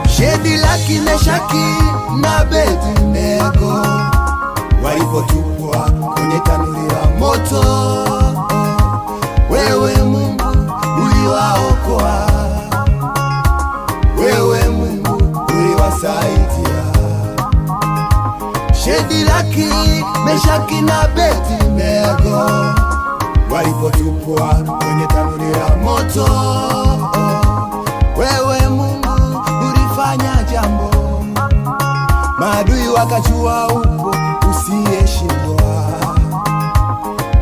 Shadraka, Meshaki na Abednego walipotupwa kwenye tanuri la moto, wewe Mungu uliwaokoa, wewe Mungu uliwasaidia. Shadraka, Meshaki na Abednego walipotupwa kwenye tanuri la moto, wewe Mungu ulifanya jambo, maadui wakajua upo usiyeshindwa.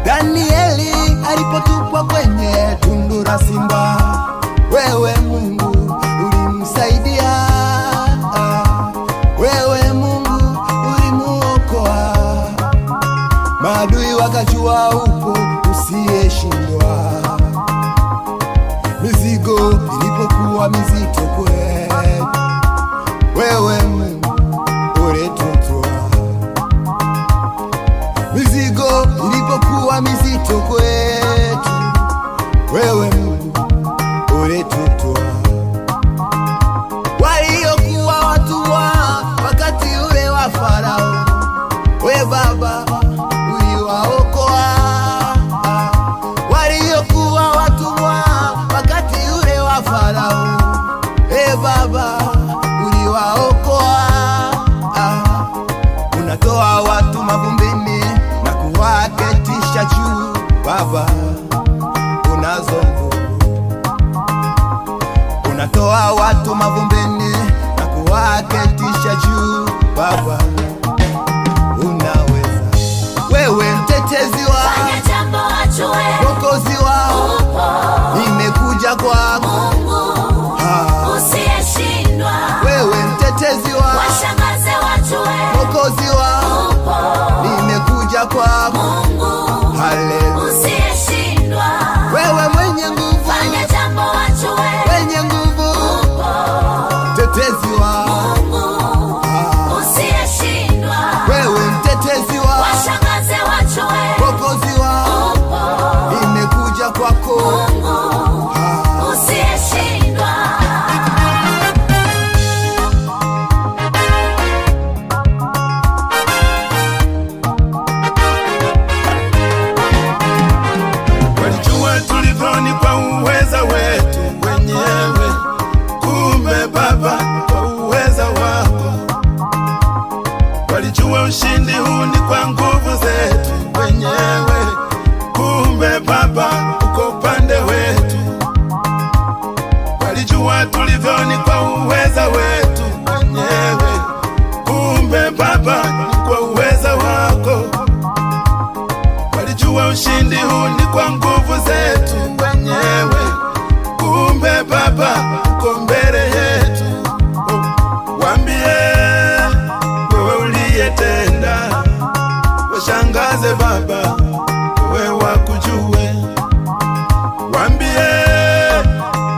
Danieli alipotupwa kwenye tundu la simba, wewe Mungu ulimsaidia, wewe Mungu ulimuokoa, maadui wakajua upo usiyeshindwa. Mizigo ilipokuwa mizito kwetu, wewe Mungu ulitutoa. Mizigo ilipokuwa mizito kwetu, wewe Mungu ulitutoa. Waliokuwa watumwa wakati ule wa Farao, wewe Baba uliwaokoa. Waliokuwa watumwa wakati ule wa Farao, wewe Baba uliwaokoa. Unatoa watu mavumbini na kuwaketisha juu, Baba unazo nguvu. Unatoa watu mavumbini na kuwaketisha juu, Baba unaweza. Wewe mtetezi wa Mwokozi wao, nimekuja kwako usiyeshindwa, wewe mtetezi wa washangaze watu Mwokozi wao, nimekuja kwako. Haleluya, usiyeshindwa, wewe mwenye nguvu, fanya jambo watu mwenye nguvu, mtetezi wa usiyeshindwa, wewe mtetezi wa washangaze watu Mwokozi wao, nimekuja kwako. usiyeshindwa. Walijua tulivyoni kwa uweza wetu wenyewe, kumbe Baba kwa uweza wako. Walijua ushindi huu ni kwa nguvu zetu wenyewe, kumbe Baba uko upande wetu. Walijua tulivyoni kwa uweza wetu wenyewe, kumbe Baba ni kwa uweza wako. Walijua ushindi huu ni kwa nguvu zetu wenyewe, kumbe Baba uko mbele yetu. Waambie wewe uliyetenda, washangaze Baba, wewe wakujue. Waambie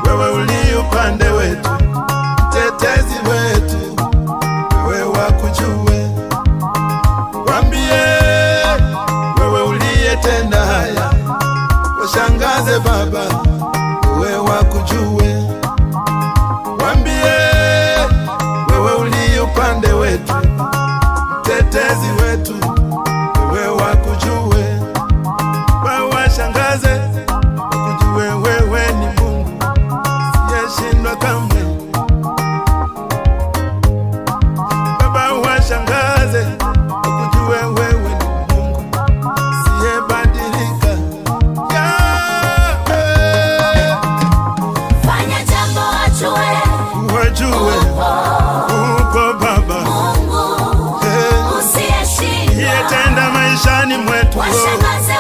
wewe uliye upande wetu, mtetezi wetu, wewe wakujue. Waambie wewe uliyetenda haya, washangaze Baba, wewe wakujue. Waambie wewe uliye upande wetu, mtetezi wetu, wewe wakujue. Washangaze wakujue wewe washangaze